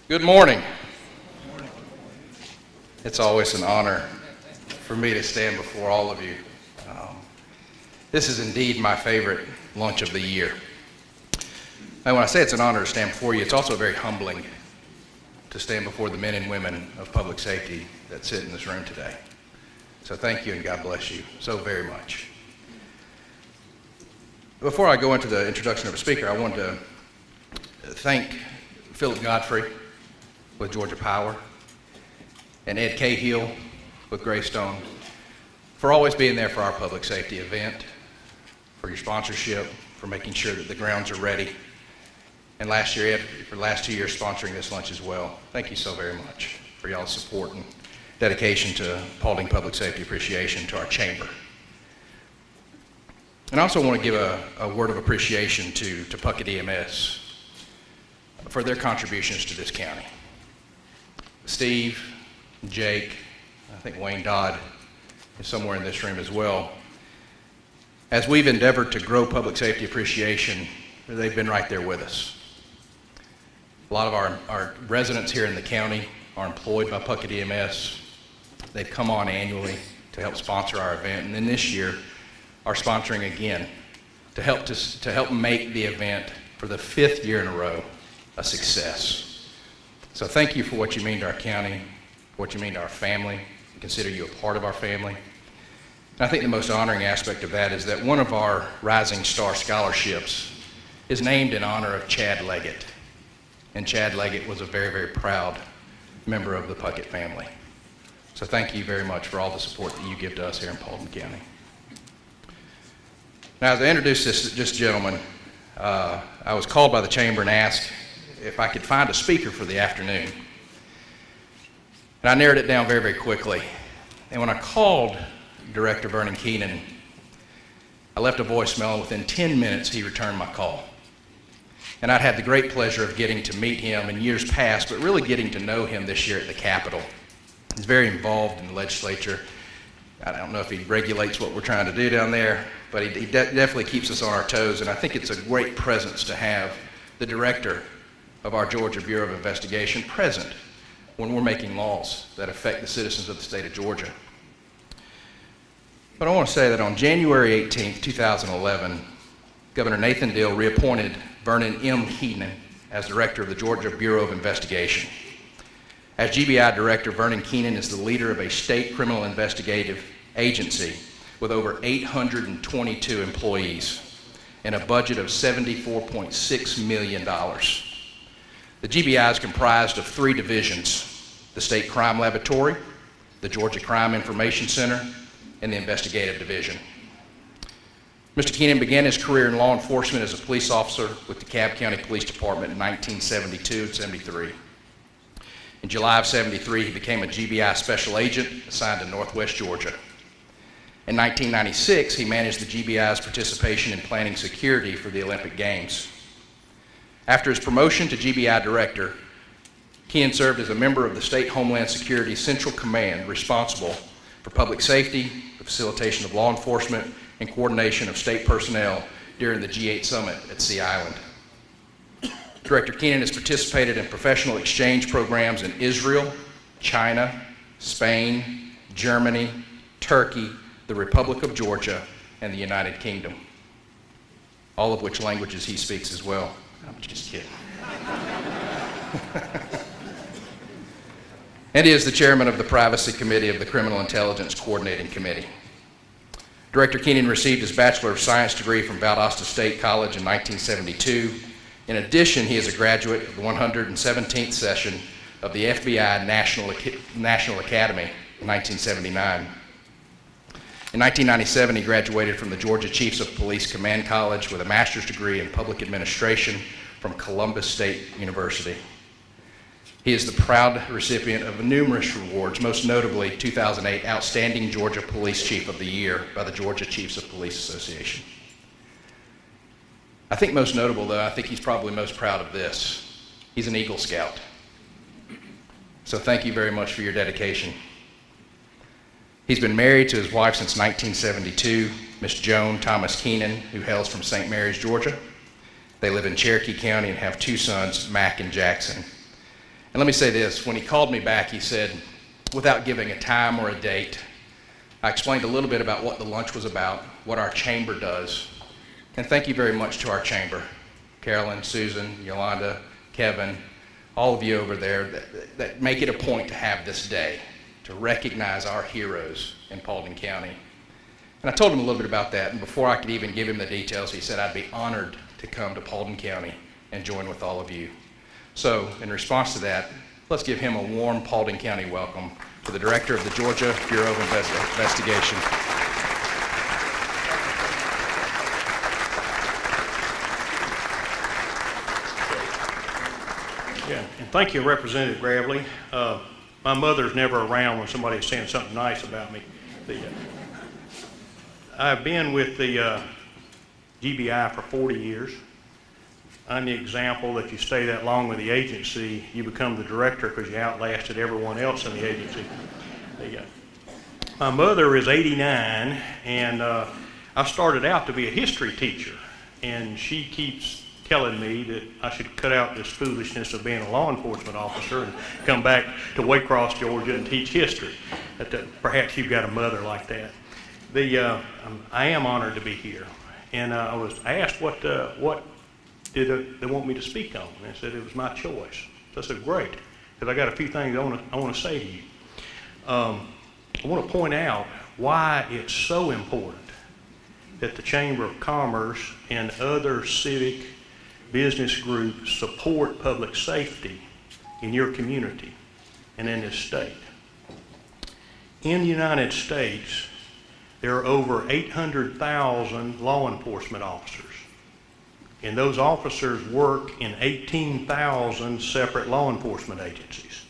Good morning. It's always an honor for me to stand before all of you. This is indeed my favorite lunch of the year. And when I say it's an honor to stand before you, it's also very humbling to stand before the men and women of public safety that sit in this room today. So thank you and God bless you so very much. Before I go into the introduction of a speaker, I want to thank Philip Godfrey with Georgia Power and Ed Cahill with Greystone for always being there for our public safety event, for your sponsorship, for making sure that the grounds are ready, and for the last 2 years sponsoring this lunch as well. Thank you so very much for y'all's support and dedication to Paulding Public Safety Appreciation to our chamber. And I also want to give a word of appreciation to Puckett EMS for their contributions to this county. Steve, Jake, I think Wayne Dodd is somewhere in this room as well. As we've endeavored to grow public safety appreciation, they've been right there with us. A lot of our residents here in the county are employed by Puckett EMS. They've come on annually to help sponsor our event, and then this year are sponsoring again to help make the event for the 5th year in a row a success. So thank you for what you mean to our county, what you mean to our family. We consider you a part of our family. And I think the most honoring aspect of that is that one of our Rising Star scholarships is named in honor of Chad Leggett. And Chad Leggett was a very, very proud member of the Puckett family. So thank you very much for all the support that you give to us here in Paulding County. Now, as I introduce this gentleman, I was called by the chamber and asked if I could find a speaker for the afternoon. And I narrowed it down very, very quickly. And when I called Director Vernon Keenan, I left a voicemail, and within 10 minutes, he returned my call. And I'd had the great pleasure of getting to meet him in years past, but really getting to know him this year at the Capitol. He's very involved in the legislature. I don't know if he regulates what we're trying to do down there, but he definitely keeps us on our toes, and I think it's a great presence to have the director of our Georgia Bureau of Investigation present when we're making laws that affect the citizens of the state of Georgia. But I want to say that on January 18, 2011, Governor Nathan Deal reappointed Vernon M. Keenan as director of the Georgia Bureau of Investigation. As GBI director, Vernon Keenan is the leader of a state criminal investigative agency with over 822 employees and a budget of $74.6 million. The GBI is comprised of 3 divisions: the State Crime Laboratory, the Georgia Crime Information Center, and the Investigative Division. Mr. Keenan began his career in law enforcement as a police officer with the DeKalb County Police Department in 1972 and 73. In July of 73, he became a GBI special agent assigned to Northwest Georgia. In 1996, he managed the GBI's participation in planning security for the Olympic Games. After his promotion to GBI director, Keenan served as a member of the State Homeland Security Central Command responsible for public safety, the facilitation of law enforcement, and coordination of state personnel during the G8 summit at Sea Island. Director Keenan has participated in professional exchange programs in Israel, China, Spain, Germany, Turkey, the Republic of Georgia, and the United Kingdom, all of which languages he speaks as well. I'm just kidding. And he is the chairman of the Privacy Committee of the Criminal Intelligence Coordinating Committee. Director Keenan received his Bachelor of Science degree from Valdosta State College in 1972. In addition, he is a graduate of the 117th session of the FBI National Academy in 1979. In 1997, he graduated from the Georgia Chiefs of Police Command College with a master's degree in public administration from Columbus State University. He is the proud recipient of numerous awards, most notably 2008 Outstanding Georgia Police Chief of the Year by the Georgia Chiefs of Police Association. I think most notable, though, I think he's probably most proud of this. He's an Eagle Scout. So thank you very much for your dedication. He's been married to his wife since 1972, Miss Joan Thomas Keenan, who hails from St. Mary's, Georgia. They live in Cherokee County and have 2 sons, Mac and Jackson. And let me say this, when he called me back, he said, without giving a time or a date, I explained a little bit about what the lunch was about, what our chamber does. And thank you very much to our chamber, Carolyn, Susan, Yolanda, Kevin, all of you over there that make it a point to have this day, to recognize our heroes in Paulding County. And I told him a little bit about that, and before I could even give him the details, he said I'd be honored to come to Paulding County and join with all of you. So, in response to that, let's give him a warm Paulding County welcome to the Director of the Georgia Bureau of Investigation. Yeah, and thank you, Representative Gravely. My mother's never around when somebody's saying something nice about me. I've been with the GBI for 40 years. I'm the example that you stay that long with the agency, you become the director because you outlasted everyone else in the agency. My mother is 89, and I started out to be a history teacher, and she keeps telling me that I should cut out this foolishness of being a law enforcement officer and come back to Waycross, Georgia and teach history. Perhaps you've got a mother like that. I am honored to be here, and I was asked what did they want me to speak on, and I said it was my choice. So I said, great, because I got a few things I want to say to you. I want to point out why it's so important that the Chamber of Commerce and other civic business groups support public safety in your community and in this state. In the United States, there are over 800,000 law enforcement officers. And those officers work in 18,000 separate law enforcement agencies.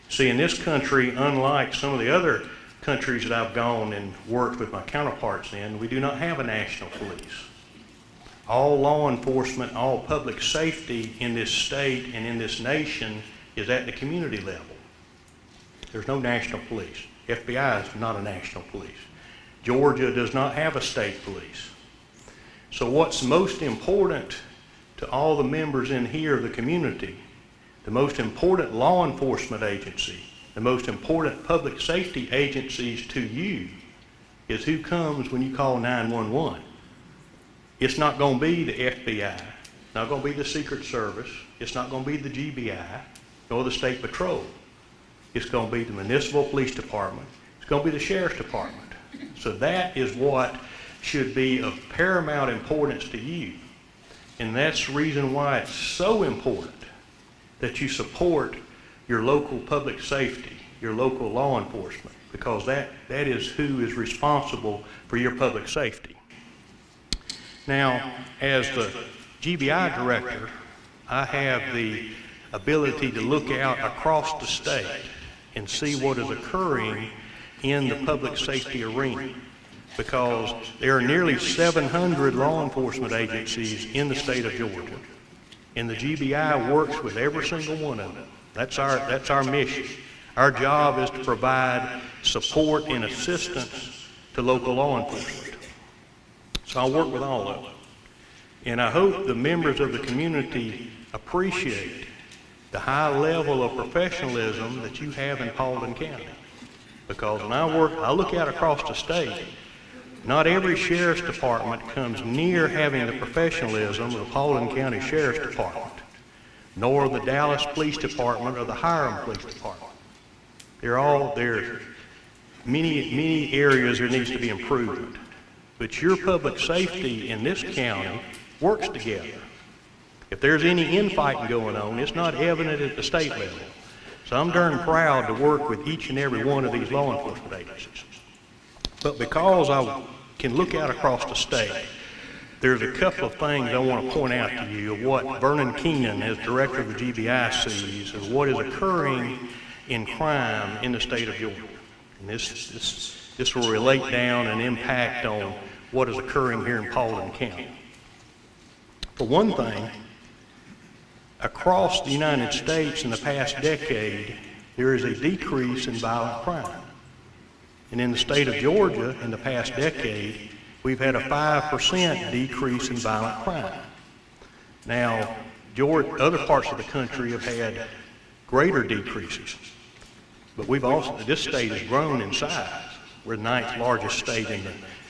See, in this country, unlike some of the other countries that I've gone and worked with my counterparts in, we do not have a national police. All law enforcement, all public safety in this state and in this nation is at the community level. There's no national police. FBI is not a national police. Georgia does not have a state police. So what's most important to all the members in here of the community, the most important law enforcement agency, the most important public safety agencies to you is who comes when you call 911. It's not going to be the FBI, it's not going to be the Secret Service, it's not going to be the GBI, nor the State Patrol. It's going to be the Municipal Police Department, it's going to be the Sheriff's Department. So that is what should be of paramount importance to you. And that's the reason why it's so important that you support your local public safety, your local law enforcement, because that is who is responsible for your public safety. Now, as the GBI director, I have the ability to look out across the state and see what is occurring in the public safety arena, because there are nearly 700 law enforcement agencies in the state of Georgia, and the GBI works with every single one of them. That's our mission. Our job is to provide support and assistance to local law enforcement. So I work with all of them. And I hope the members of the community appreciate the high level of professionalism that you have in Paulding County. Because when I look out across the state, not every sheriff's department comes near having the professionalism of the Paulding County Sheriff's Department, nor the Dallas Police Department or the Hiram Police Department. There's many areas there needs to be improvement. But your public safety in this county works together. If there's any infighting going on, it's not evident at the state level. So I'm darn proud to work with each and every one of these law enforcement agencies. But because I can look out across the state, there's a couple of things I want to point out to you of what Vernon Keenan, as director of the GBI, sees of what is occurring in crime in the state of Georgia. And this will relate down and impact on what is occurring here in Paulding County. For one thing, across the United States in the past decade, there is a decrease in violent crime. And in the state of Georgia, in the past decade, we've had a 5% decrease in violent crime. Now, other parts of the country have had greater decreases. But we've also, this state has grown in size. We're the 9th largest state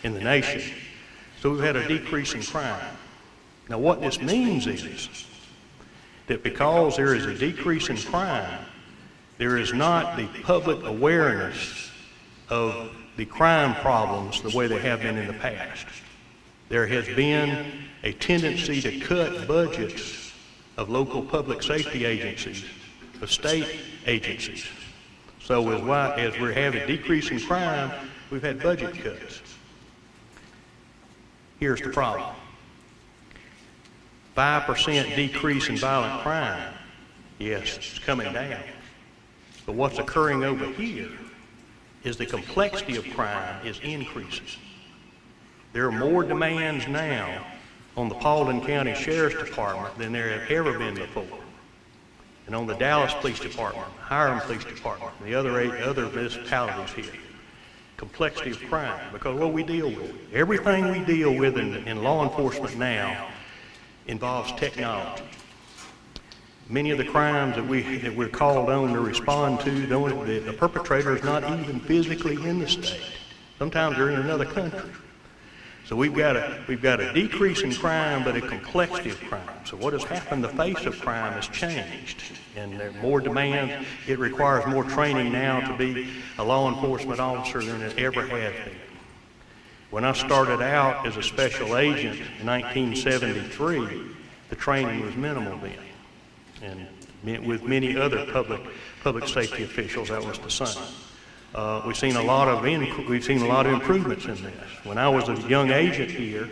in the nation. So we've had a decrease in crime. Now what this means is that because there is a decrease in crime, there is not the public awareness of the crime problems the way they have been in the past. There has been a tendency to cut budgets of local public safety agencies, of state agencies. So as we're having a decrease in crime, we've had budget cuts. Here's the problem. 5% decrease in violent crime. Yes, it's coming down. But what's occurring over here is the complexity of crime is increasing. There are more demands now on the Paulding County Sheriff's Department than there have ever been before. And on the Dallas Police Department, Hiram Police Department, and the other municipalities here. Complexity of crime, because what we deal with, everything we deal with in law enforcement now involves technology. Many of the crimes that we're called on to respond to, the perpetrator is not even physically in the state. Sometimes they're in another country. So we've got a decrease in crime, but a complexity of crime. So what has happened, the face of crime has changed. And there are more demands. It requires more training now to be a law enforcement officer than it ever has been. When I started out as a special agent in 1973, the training was minimal then. And with many other public safety officials, that was the same. We've seen a lot of improvements in this. When I was a young agent here,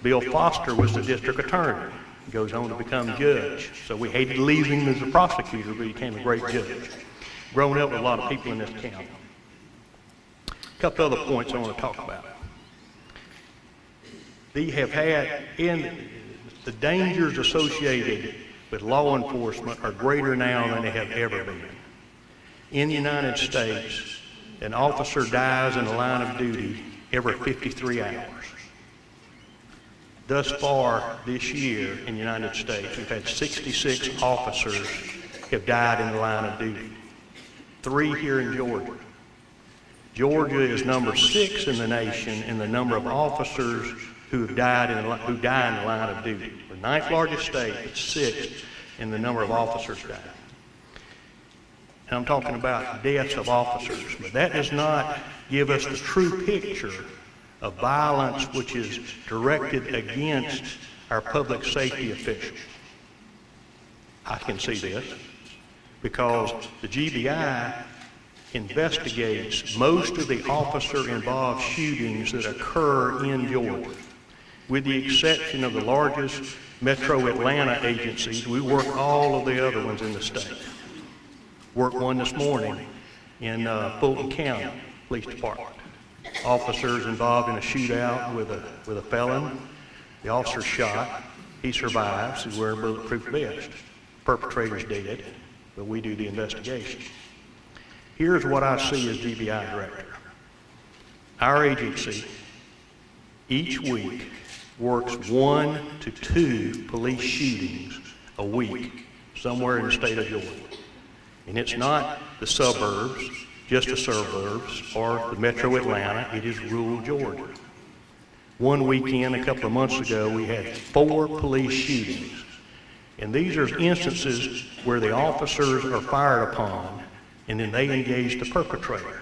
Bill Foster was the district attorney. He goes on to become judge. So we hated to leave him as a prosecutor, but he became a great judge. Grown up with a lot of people in this county. A couple other points I want to talk about. They have had, the dangers associated with law enforcement are greater now than they have ever been. In the United States, an officer dies in the line of duty every 53 hours. Thus far this year in the United States, we've had 66 officers have died in the line of duty. 3 here in Georgia. Georgia is number 6 in the nation in the number of officers who die in the line of duty. The 9th largest state, it's 6th in the number of officers died. And I'm talking about deaths of officers, but that does not give us the true picture of violence which is directed against our public safety officials. I can see this because the GBI investigates most of the officer-involved shootings that occur in Georgia. With the exception of the largest metro Atlanta agencies, we work all of the other ones in the state. Worked one this morning in Paulding County Police Department. Officers involved in a shootout with a felon. The officer shot. He survives. He's wearing a bulletproof vest. Perpetrator's dead, but we do the investigation. Here's what I see as GBI director. Our agency each week works 1 to 2 police shootings a week somewhere in the state of Georgia. And it's not the suburbs, just the suburbs, or the metro Atlanta. It is rural Georgia. One weekend, a couple of months ago, we had 4 police shootings. And these are instances where the officers are fired upon, and then they engage the perpetrator.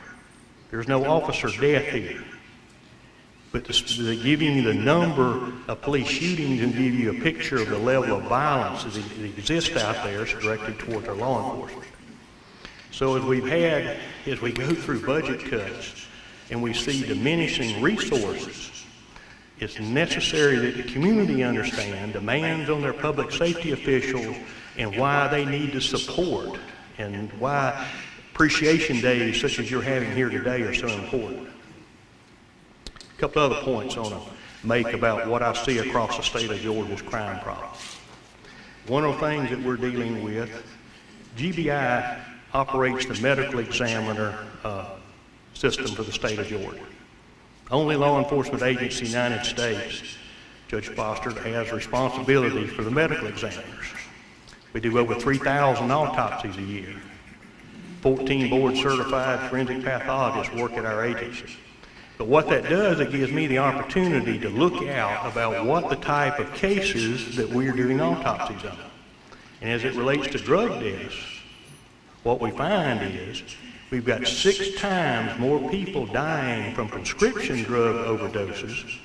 There's no officer death here. But giving you the number of police shootings and give you a picture of the level of violence that exists out there is directed towards our law enforcement. So as we go through budget cuts and we see diminishing resources, it's necessary that the community understand demands on their public safety officials and why they need to support and why appreciation days such as you're having here today are so important. A couple other points I want to make about what I see across the state of Georgia's crime problem. One of the things that we're dealing with, GBI operates the medical examiner system for the state of Georgia. Only law enforcement agency in the United States, Judge Foster, has responsibility for the medical examiners. We do over 3,000 autopsies a year. 14 board-certified forensic pathologists work at our agency. But what that does, it gives me the opportunity to look out about what the type of cases that we're doing autopsies on. And as it relates to drug deaths, what we find is we've got 6 times more people dying from prescription drug overdoses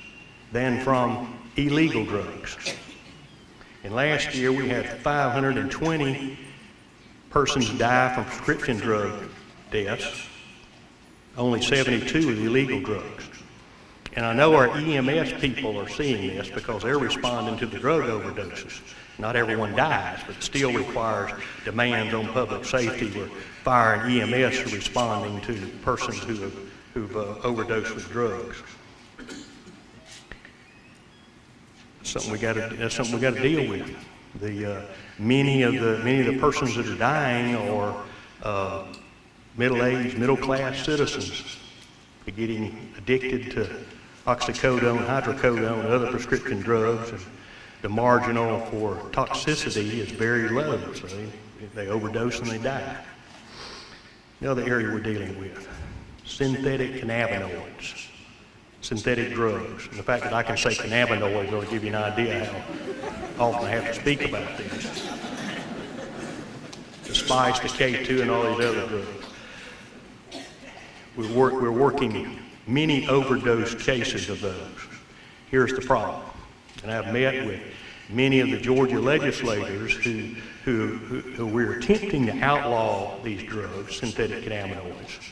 than from illegal drugs. And last year we had 520 persons die from prescription drug deaths, only 72 with illegal drugs. And I know our EMS people are seeing this because they're responding to the drug overdoses. Not everyone dies, but it still requires demands on public safety where fire and EMS are responding to persons who've overdosed with drugs. That's something we got to deal with. Many of the persons that are dying are middle-aged, middle-class citizens. They're getting addicted to oxycodone, hydrocodone, and other prescription drugs, and the marginal for toxicity is very low. So they overdose and they die. The other area we're dealing with, synthetic cannabinoids, synthetic drugs. And the fact that I can say cannabinoids will give you an idea how often I have to speak about this. The spice, the K2, and all these other drugs. We're working many overdose cases of those. Here's the problem. And I've met with many of the Georgia legislators who we're attempting to outlaw these drugs, synthetic cannabinoids.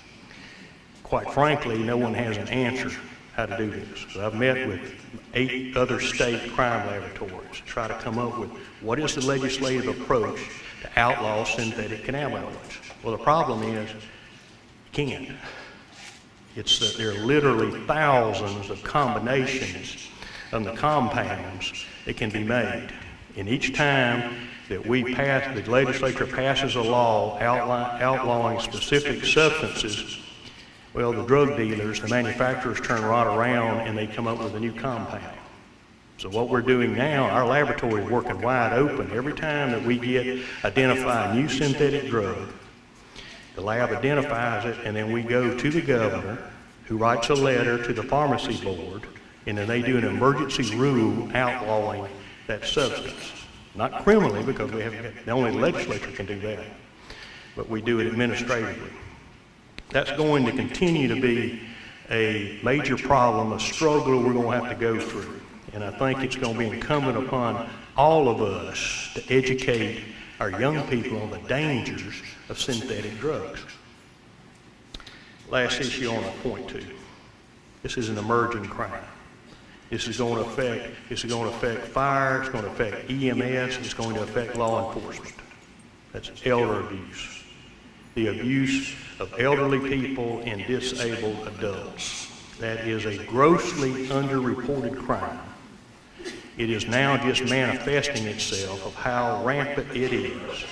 Quite frankly, no one has an answer how to do this. So I've met with 8 other state crime laboratories to try to come up with what is the legislative approach to outlaw synthetic cannabinoids. Well, the problem is you can't. It's that there are literally thousands of combinations of the compounds that can be made. And each time that the legislature passes a law outlawing specific substances, well, the drug dealers, the manufacturers turn right around and they come up with a new compound. So what we're doing now, our laboratory is working wide open. Every time that we identify a new synthetic drug, the lab identifies it, and then we go to the governor, who writes a letter to the pharmacy board, and then they do an emergency rule outlawing that substance. Not criminally, because the only legislature can do that, but we do it administratively. That's going to continue to be a major problem, a struggle we're going to have to go through. And I think it's going to be incumbent upon all of us to educate our young people on the dangers of synthetic drugs. Last issue I want to point to. This is an emerging crime. This is going to affect fire, it's going to affect EMS, it's going to affect law enforcement. That's elder abuse. The abuse of elderly people and disabled adults. That is a grossly underreported crime. It is now just manifesting itself of how rampant it is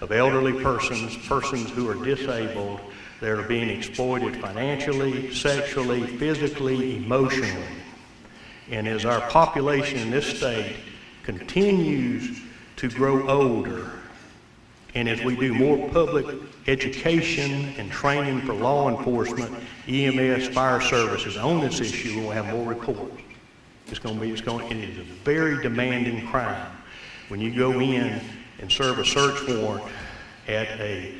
of elderly persons who are disabled, that are being exploited financially, sexually, physically, emotionally. And as our population in this state continues to grow older, and as we do more public education and training for law enforcement, EMS, fire services on this issue, we'll have more reports. It is a very demanding crime. When you go in and serve a search warrant at a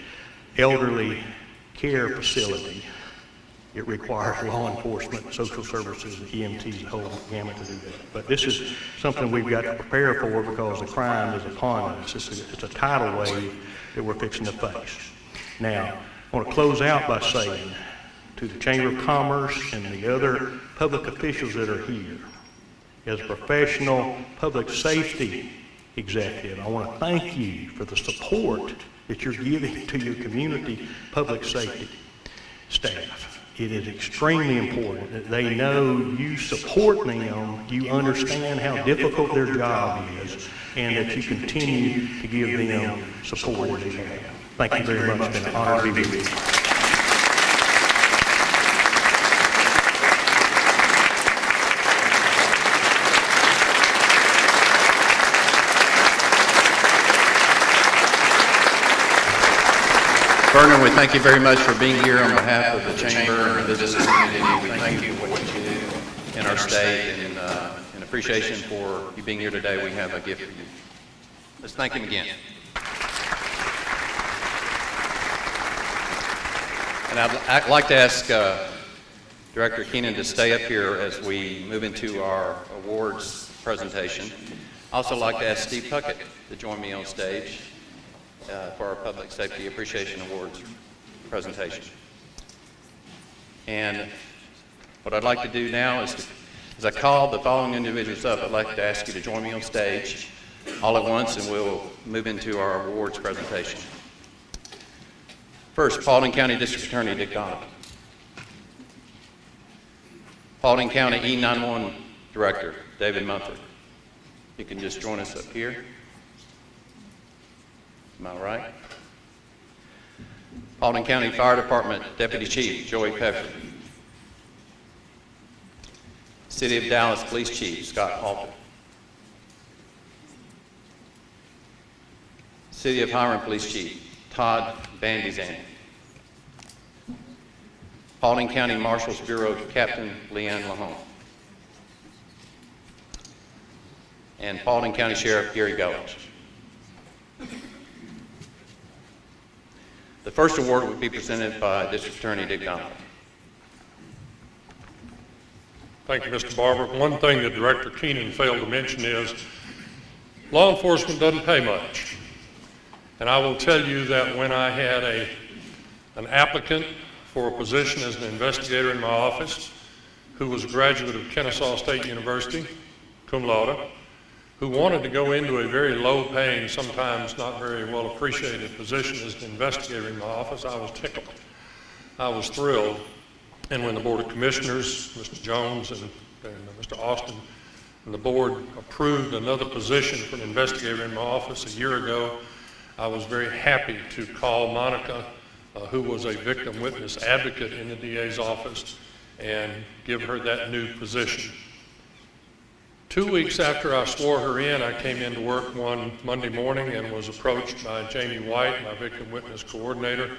elderly care facility, it requires law enforcement, social services, EMTs, the whole gamut to do that. But this is something we've got to prepare for because the crime is upon us. It's a tidal wave that we're fixing to face. Now, I want to close out by saying to the Chamber of Commerce and the other public officials that are here, as a professional public safety executive, I want to thank you for the support that you're giving to your community public safety staff. It is extremely important that they know you supporting them, you understand how difficult their job is, and that you continue to give them support as they have. Thank you very much. It's been an honor to be with you. Vernon, we thank you very much for being here on behalf of the Chamber and the business community. We thank you for what you do in our state, and in appreciation for you being here today, we have a gift for you. Let's thank him again. And I'd like to ask Director Keenan to stay up here as we move into our awards presentation. I'd also like to ask Steve Puckett to join me on stage for our Public Safety Appreciation Awards presentation. And what I'd like to do now is, as I call the following individuals up, I'd like to ask you to join me on stage all at once, and we'll move into our awards presentation. First, Paulding County District Attorney Dick Donovan. Paulding County E911 Director David Mumford. You can just join us up here. Am I right? Paulding County Fire Department Deputy Chief Joey Peffer. City of Dallas Police Chief Scott Halter. City of Hiram Police Chief Todd Bandizan. Paulding County Marshals Bureau Captain Leanne Lahone. And Paulding County Sheriff Gary Gullich. The first award will be presented by District Attorney Dick Donovan. Thank you, Mr. Barber. One thing that Director Keenan failed to mention is law enforcement doesn't pay much. And I will tell you that when I had an applicant for a position as an investigator in my office who was a graduate of Kennesaw State University, cum laude, who wanted to go into a very low-paying, sometimes not very well appreciated position as an investigator in my office, I was tickled. I was thrilled. And when the Board of Commissioners, Mr. Jones and Mr. Austin, and the board approved another position for an investigator in my office a year ago, I was very happy to call Monica, who was a victim witness advocate in the DA's office, and give her that new position. 2 weeks after I swore her in, I came into work one Monday morning and was approached by Jamie White, my victim witness coordinator,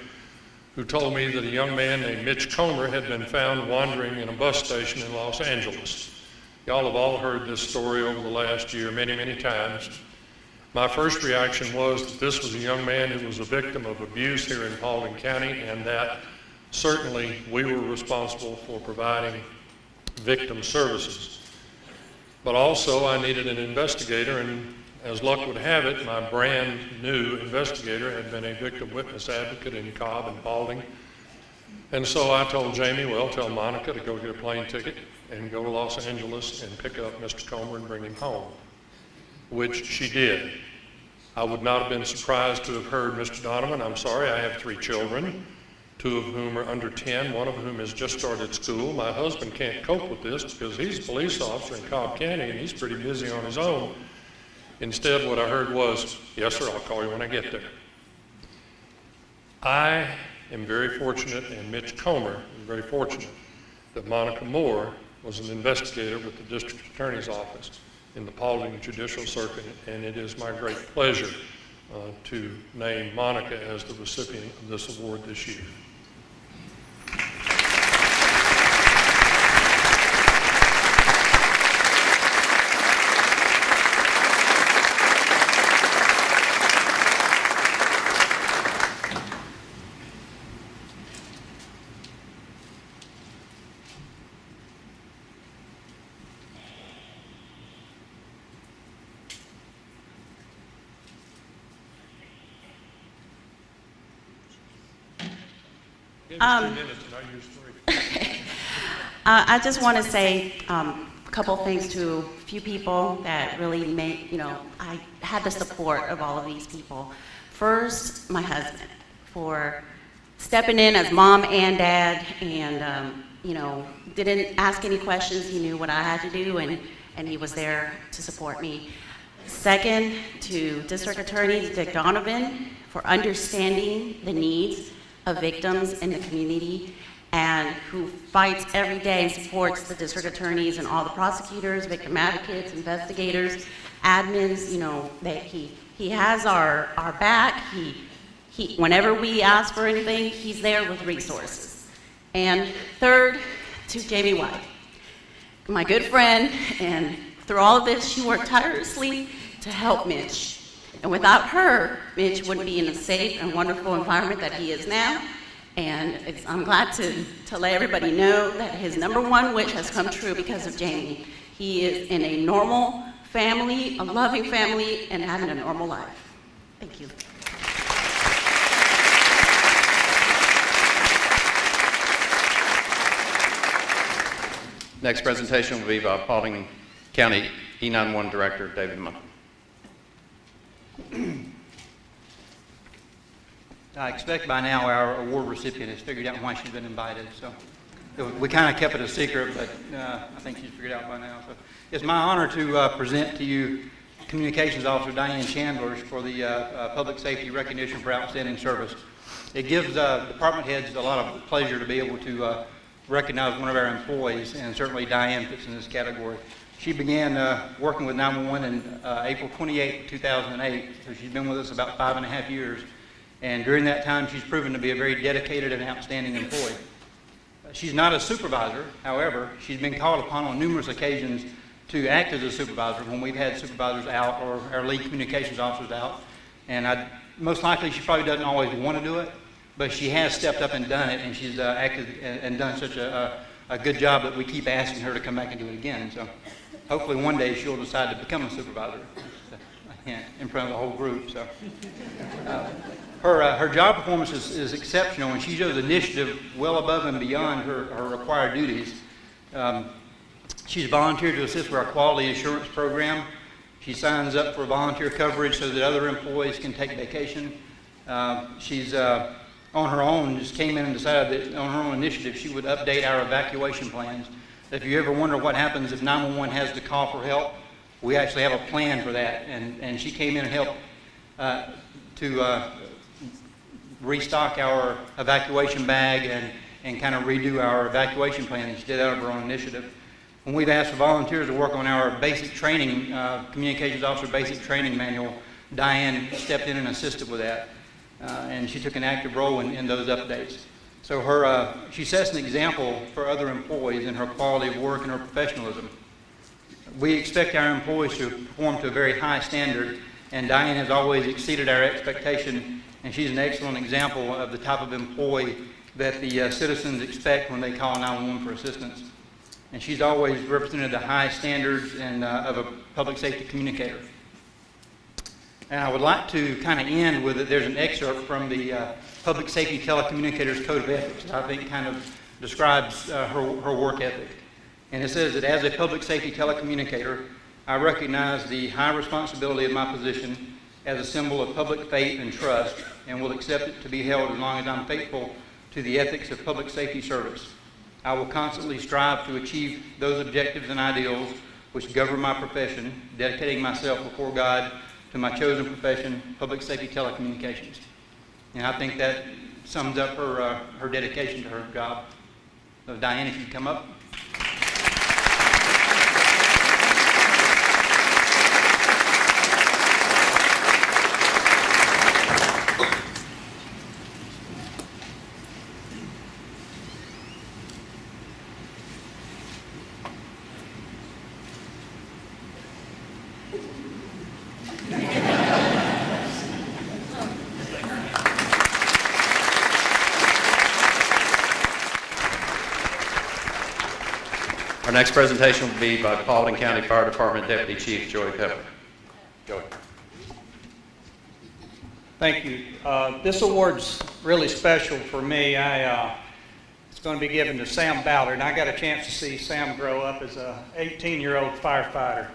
who told me that a young man named Mitch Comer had been found wandering in a bus station in Los Angeles. Y'all have all heard this story over the last year many, many times. My first reaction was that this was a young man who was a victim of abuse here in Paulding County, and that certainly we were responsible for providing victim services. But also I needed an investigator, and as luck would have it, my brand new investigator had been a victim witness advocate in Cobb and Paulding. And so I told Jamie, well, tell Monica to go get a plane ticket and go to Los Angeles and pick up Mr. Comer and bring him home, which she did. I would not have been surprised to have heard Mr. Donovan. I'm sorry, I have 3 children, 2 of whom are under 10, 1 of whom has just started school. My husband can't cope with this because he's a police officer in Cobb County and he's pretty busy on his own. Instead, what I heard was, yes, sir, I'll call you when I get there. I am very fortunate, and Mitch Comer is very fortunate, that Monica Moore was an investigator with the District Attorney's Office in the Paulding Judicial Circuit, and it is my great pleasure to name Monica as the recipient of this award this year. I just want to say a couple things to a few people that really made, I had the support of all of these people. First, my husband, for stepping in as mom and dad, and, didn't ask any questions. He knew what I had to do, and he was there to support me. Second, to District Attorney Dick Donovan, for understanding the needs of victims in the community, and who fights every day and supports the district attorneys and all the prosecutors, victim advocates, investigators, admins, that he has our back. Whenever we ask for anything, he's there with resources. And third, to Jamie White, my good friend, and through all of this, she worked tirelessly to help Mitch. And without her, Mitch wouldn't be in a safe and wonderful environment that he is now. And I'm glad to let everybody know that his #1 wish has come true because of Jamie. He is in a normal family, a loving family, and having a normal life. Thank you. Next presentation will be by Paulding County E911 Director David Munn. I expect by now our award recipient has figured out why she's been invited. So we kind of kept it a secret, but I think she's figured out by now. So it's my honor to present to you Communications Officer Diane Chandler for the Public Safety Recognition for Outstanding Service. It gives department heads a lot of pleasure to be able to recognize one of our employees, and certainly Diane fits in this category. She began working with 911 in April 28, 2008, so she's been with us about 5.5 years. And during that time, she's proven to be a very dedicated and outstanding employee. She's not a supervisor. However, she's been called upon on numerous occasions to act as a supervisor when we've had supervisors out or our lead communications officers out. And most likely, she probably doesn't always want to do it, but she has stepped up and done it, and she's acted and done such a good job that we keep asking her to come back and do it again. So hopefully one day she'll decide to become a supervisor in front of the whole group. So. Her job performance is exceptional, and she shows initiative well above and beyond her required duties. She's volunteered to assist with our quality assurance program. She signs up for volunteer coverage so that other employees can take vacation. She's on her own, just came in and decided that on her own initiative she would update our evacuation plans. If you ever wonder what happens if 911 has to call for help, we actually have a plan for that, and she came in and helped to restock our evacuation bag and kind of redo our evacuation plan, and she did that of her own initiative. When we've asked for volunteers to work on our basic training, communications officer basic training manual, Diane stepped in and assisted with that, and she took an active role in those updates. So she sets an example for other employees in her quality of work and her professionalism. We expect our employees to perform to a very high standard, and Diane has always exceeded our expectation, and she's an excellent example of the type of employee that the citizens expect when they call 911 for assistance. And she's always represented the high standards and of a public safety communicator. And I would like to kind of end with there's an excerpt from the Public Safety Telecommunicators Code of Ethics that I think kind of describes her work ethic. And it says that as a public safety telecommunicator, I recognize the high responsibility of my position as a symbol of public faith and trust, and will accept it to be held as long as I'm faithful to the ethics of public safety service. I will constantly strive to achieve those objectives and ideals which govern my profession, dedicating myself before God to my chosen profession, public safety telecommunications. And I think that sums up her dedication to her job. So Diane, if you'd come up. Our next presentation will be by Paulding County Fire Department Deputy Chief Joey Pepper. Joey. Thank you. This award's really special for me. It's going to be given to Sam Ballard, and I got a chance to see Sam grow up as an 18-year-old firefighter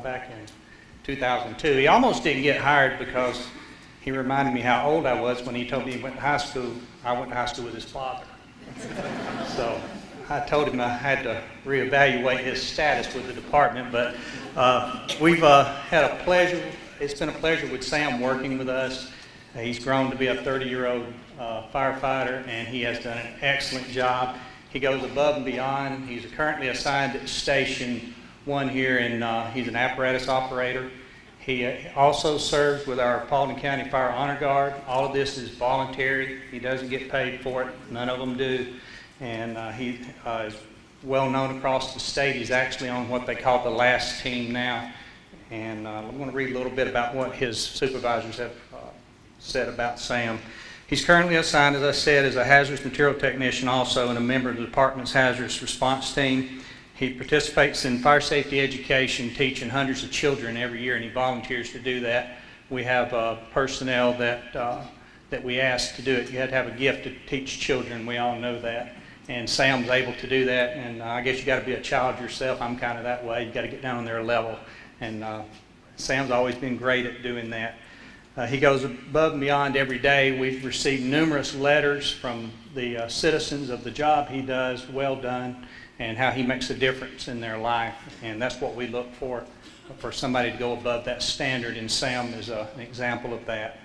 back in 2002. He almost didn't get hired because he reminded me how old I was when he told me he went to high school. I went to high school with his father. So I told him I had to reevaluate his status with the department, but we've had a pleasure. It's been a pleasure with Sam working with us. He's grown to be a 30-year-old firefighter, and he has done an excellent job. He goes above and beyond. He's currently assigned at Station 1 here, and he's an apparatus operator. He also serves with our Paulding County Fire Honor Guard. All of this is voluntary. He doesn't get paid for it. None of them do. And he is well known across the state. He's actually on what they call the last team now. And I'm going to read a little bit about what his supervisors have said about Sam. He's currently assigned, as I said, as a hazardous material technician also and a member of the department's hazardous response team. He participates in fire safety education, teaching hundreds of children every year, and he volunteers to do that. We have personnel that we ask to do it. You have to have a gift to teach children. We all know that. And Sam's able to do that, and I guess you got to be a child yourself. I'm kind of that way. You got to get down on their level, and Sam's always been great at doing that. He goes above and beyond every day. We've received numerous letters from the citizens of the job he does, well done, and how he makes a difference in their life. And that's what we look for somebody to go above that standard, and Sam is an example of that.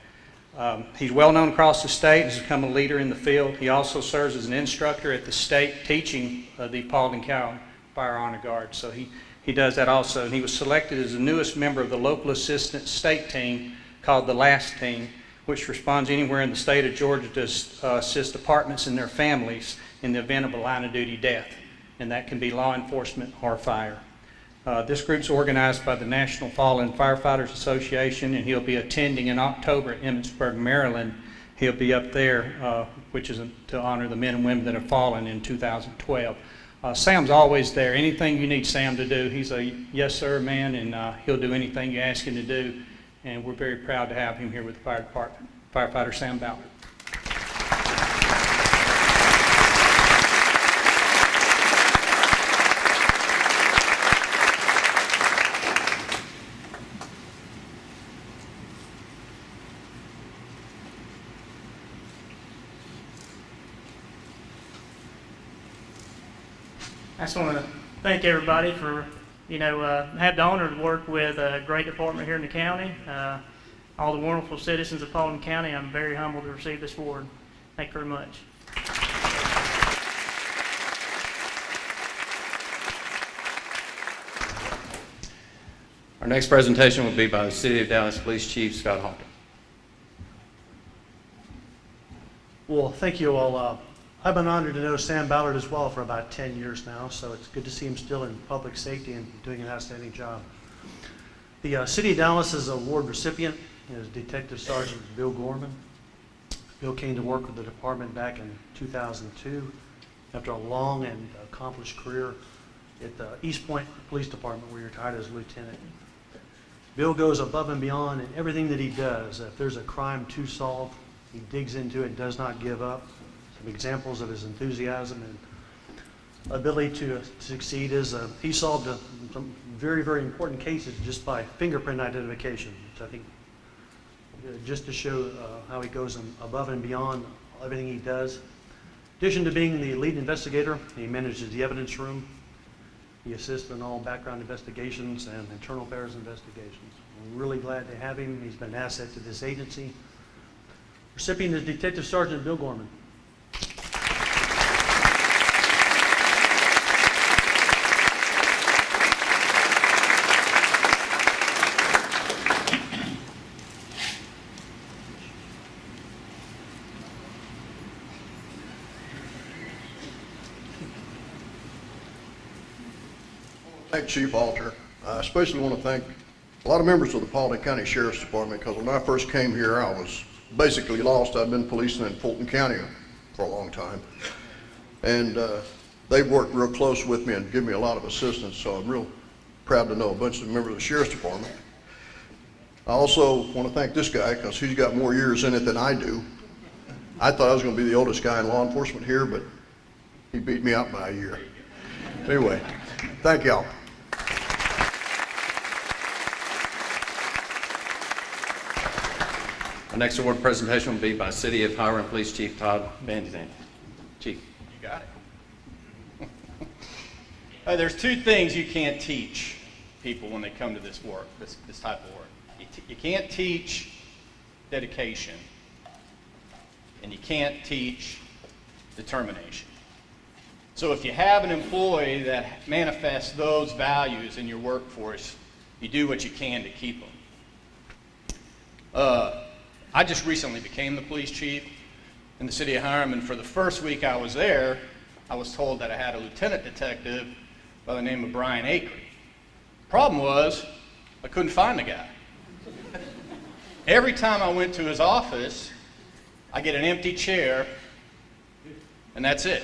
He's well known across the state. He's become a leader in the field. He also serves as an instructor at the state teaching the Paulding County Fire Honor Guard. So he does that also. And he was selected as the newest member of the local assistant state team called the LAST team, which responds anywhere in the state of Georgia to assist departments and their families in the event of a line of duty death. And that can be law enforcement or fire. This group's organized by the National Fallen Firefighters Association, and he'll be attending in October at Emmitsburg, Maryland. He'll be up there, which is to honor the men and women that have fallen in 2012. Sam's always there. Anything you need Sam to do, he's a yes sir man, and he'll do anything you ask him to do. And we're very proud to have him here with the fire department. Firefighter Sam Ballard. I just want to thank everybody for, have the honor to work with a great department here in the county. All the wonderful citizens of Paulding County, I'm very humbled to receive this award. Thank you very much. Our next presentation will be by the City of Dallas Police Chief Scott Halton. Well, thank you all. I've been honored to know Sam Ballard as well for about 10 years now, so it's good to see him still in public safety and doing an outstanding job. The City of Dallas's award recipient is Detective Sergeant Bill Gorman. Bill came to work with the department back in 2002 after a long and accomplished career at the East Point Police Department, where he retired as a lieutenant. Bill goes above and beyond in everything that he does. If there's a crime to solve, he digs into it, does not give up. Some examples of his enthusiasm and ability to succeed is he solved some very, very important cases just by fingerprint identification, which I think just to show how he goes above and beyond everything he does. In addition to being the lead investigator, he manages the evidence room. He assists in all background investigations and internal affairs investigations. We're really glad to have him. He's been an asset to this agency. Recipient is Detective Sergeant Bill Gorman. Thank Chief Alter. I especially want to thank a lot of members of the Paulding County Sheriff's Department, because when I first came here, I was basically lost. I'd been policing in Fulton County for a long time. And they've worked real close with me and given me a lot of assistance, so I'm real proud to know a bunch of members of the Sheriff's Department. I also want to thank this guy, because he's got more years in it than I do. I thought I was going to be the oldest guy in law enforcement here, but he beat me out by a year. Anyway, thank y'all. Our next award presentation will be by City of Hiram Police Chief Todd Van Zandt. Chief. You got it. There's two things you can't teach people when they come to this work, this type of work. You can't teach dedication, and you can't teach determination. So if you have an employee that manifests those values in your workforce, you do what you can to keep them. I just recently became the police chief in the city of Hiram, and for the first week I was there, I was told that I had a lieutenant detective by the name of Brian Akery. Problem was, I couldn't find the guy. Every time I went to his office, I get an empty chair, and that's it.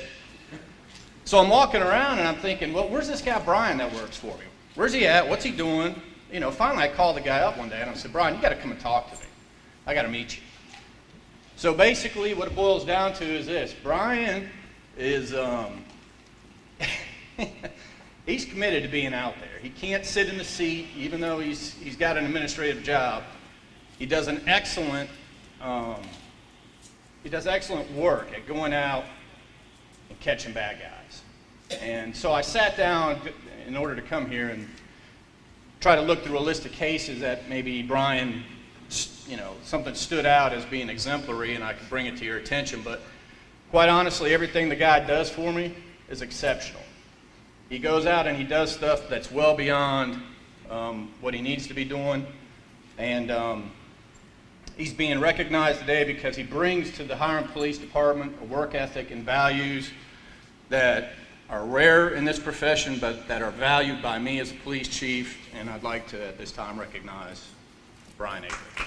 So I'm walking around and I'm thinking, well, where's this guy Brian that works for me? Where's he at? What's he doing? You know, finally I called the guy up one day and I said, Brian, you got to come and talk to me. I got to meet you. So basically what it boils down to is this. Brian is, he's committed to being out there. He can't sit in the seat even though he's got an administrative job. He does an excellent, work at going out and catching bad guys. And so I sat down in order to come here and try to look through a list of cases that maybe Brian, something stood out as being exemplary and I could bring it to your attention. But quite honestly, everything the guy does for me is exceptional. He goes out and he does stuff that's well beyond what he needs to be doing. And he's being recognized today because he brings to the Hiram Police Department a work ethic and values that are rare in this profession, but that are valued by me as a police chief. And I'd like to, at this time, recognize Brian Akery.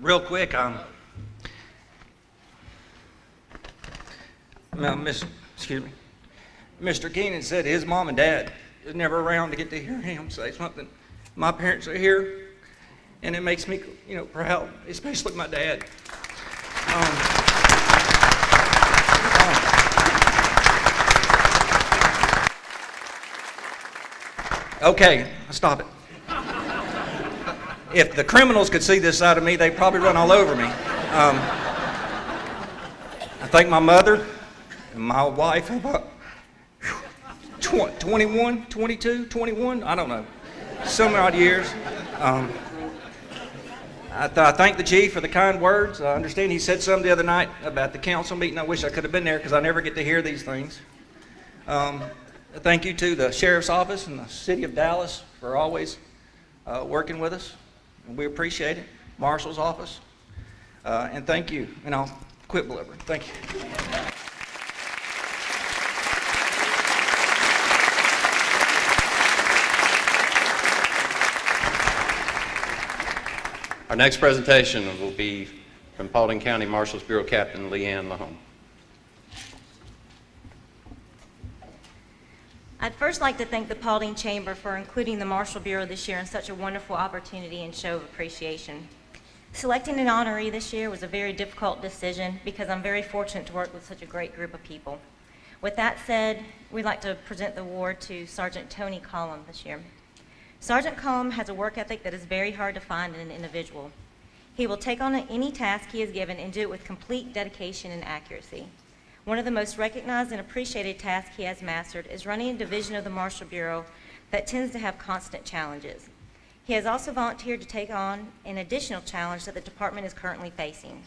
Real quick, Mr. Keenan said his mom and dad is never around to get to hear him say something. My parents are here, and it makes me, proud, especially my dad. Okay, stop it. If the criminals could see this side of me, they'd probably run all over me. I thank my mother and my wife about 21, 22, 21, I don't know, so many odd years. I thank the chief for the kind words. I understand he said something the other night about the council meeting. I wish I could have been there because I never get to hear these things. Thank you to the sheriff's office and the city of Dallas for always working with us. And we appreciate it. Marshal's office. And thank you. And I'll quit blubbering. Thank you. Our next presentation will be from Paulding County Marshals Bureau Captain Leanne Lahome. I'd first like to thank the Paulding Chamber for including the Marshal Bureau this year in such a wonderful opportunity and show of appreciation. Selecting an honoree this year was a very difficult decision because I'm very fortunate to work with such a great group of people. With that said, we'd like to present the award to Sergeant Tony Collum this year. Sergeant Collum has a work ethic that is very hard to find in an individual. He will take on any task he is given and do it with complete dedication and accuracy. One of the most recognized and appreciated tasks he has mastered is running a division of the Marshal Bureau that tends to have constant challenges. He has also volunteered to take on an additional challenge that the department is currently facing.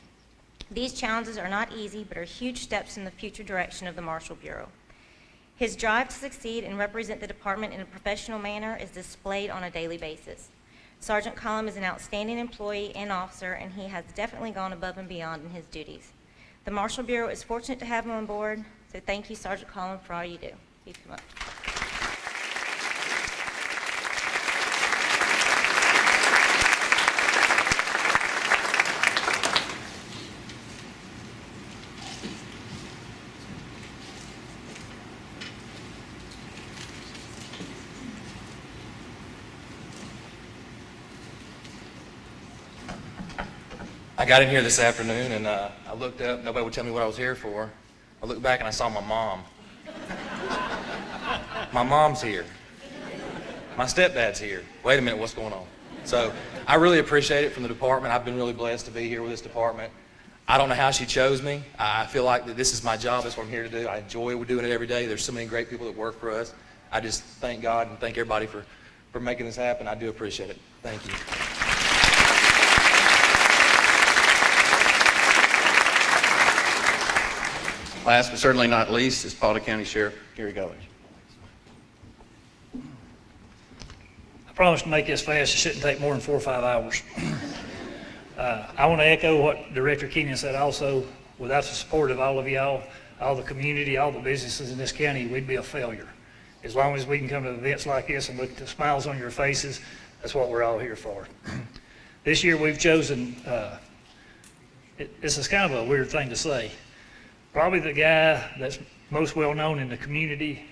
These challenges are not easy, but are huge steps in the future direction of the Marshal Bureau. His drive to succeed and represent the department in a professional manner is displayed on a daily basis. Sergeant Collum is an outstanding employee and officer, and he has definitely gone above and beyond in his duties. The Marshal Bureau is fortunate to have him on board, so thank you, Sergeant Collum, for all you do. Please come up. I got in here this afternoon and I looked up, nobody would tell me what I was here for. I looked back and I saw my mom. My mom's here. My stepdad's here. Wait a minute, what's going on? So I really appreciate it from the department. I've been really blessed to be here with this department. I don't know how she chose me. I feel like that this is my job. That's what I'm here to do. I enjoy doing it every day. There's so many great people that work for us. I just thank God and thank everybody for for making this happen. I do appreciate it. Thank you. Last but certainly not least is Paulding County Sheriff Gary Gullers. I promise to make this fast. It shouldn't take more than 4 or 5 hours. I want to echo what Director Keenan said also. Without the support of all of y'all, all the community, all the businesses in this county, we'd be a failure. As long as we can come to events like this and look at the smiles on your faces, that's what we're all here for. This year we've chosen, this is kind of a weird thing to say, probably the guy that's most well known in the community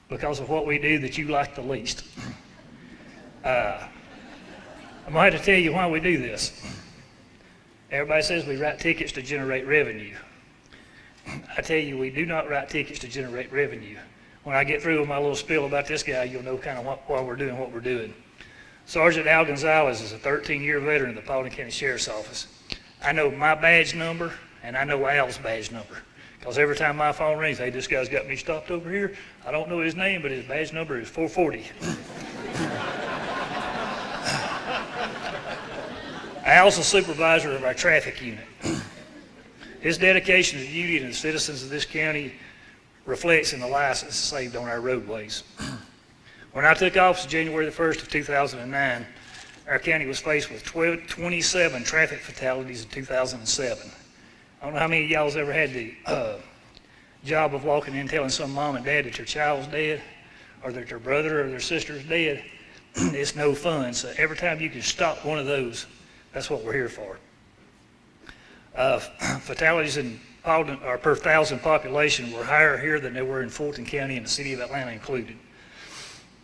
because of what we do that you like the least. I'm going to have to tell you why we do this. Everybody says we write tickets to generate revenue. I tell you, we do not write tickets to generate revenue. When I get through with my little spiel about this guy, you'll know kind of why we're doing what we're doing. Sergeant Al Gonzalez is a 13-year veteran of the Paulding County Sheriff's Office. I know my badge number, and I know Al's badge number. Because every time my phone rings, hey, this guy's got me stopped over here. I don't know his name, but his badge number is 440. Al's the supervisor of our traffic unit. His dedication to duty and the citizens of this county reflects in the lives saved on our roadways. When I took office January the 1st of 2009, our county was faced with 27 traffic fatalities in 2007. I don't know how many of y'all's ever had the job of walking in telling some mom and dad that their child's dead or that their brother or their sister's dead. It's no fun. So every time you can stop one of those, that's what we're here for. Fatalities in Paulding, or per 1,000 population, were higher here than they were in Fulton County and the city of Atlanta included.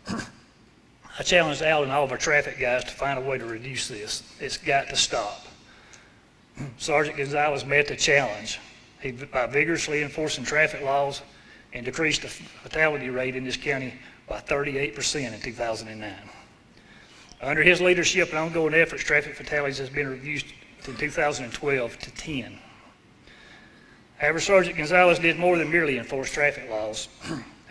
I challenged Al and all of our traffic guys to find a way to reduce this. It's got to stop. Sergeant Gonzalez met the challenge by vigorously enforcing traffic laws and decreased the fatality rate in this county by 38% in 2009. Under his leadership and ongoing efforts, traffic fatalities has been reduced in 2012 to 10. However, Sergeant Gonzalez did more than merely enforce traffic laws.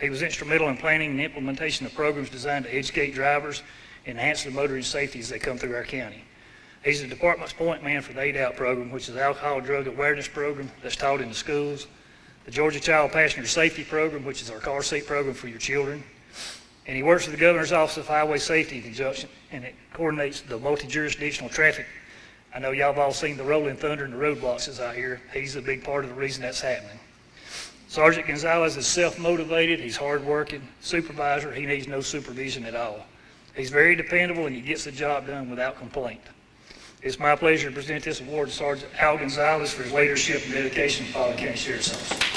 He was instrumental in planning and implementation of programs designed to educate drivers and enhance the motoring safety as they come through our county. He's the department's point man for the 8-Out program, which is an alcohol drug awareness program that's taught in the schools, the Georgia Child Passenger Safety Program, which is our car seat program for your children, and he works for the Governor's Office of Highway Safety in conjunction, and it coordinates the multi-jurisdictional traffic. I know y'all have all seen the rolling thunder and the roadblocks that's out here. He's a big part of the reason that's happening. Sergeant Gonzalez is self-motivated, he's hard-working, supervisor, he needs no supervision at all. He's very dependable and he gets the job done without complaint. It's my pleasure to present this award to Sergeant Al Gonzalez for his leadership and dedication to Paulding County Sheriff's Office.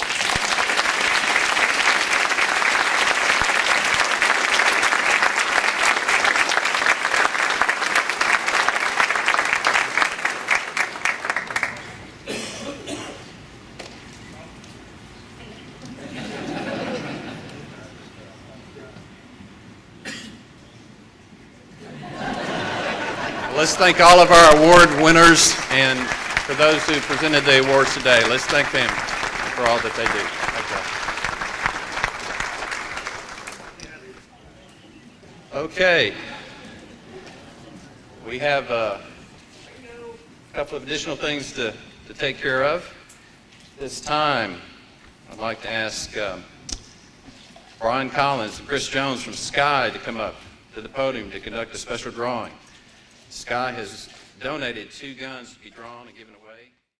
Let's thank all of our award winners, and for those who presented the awards today, let's thank them for all that they do. Okay. We have a couple of additional things to take care of. This time, I'd like to ask Brian Collins and Chris Jones from Sky to come up to the podium to conduct a special drawing. Sky has donated 2 guns to be drawn and given away.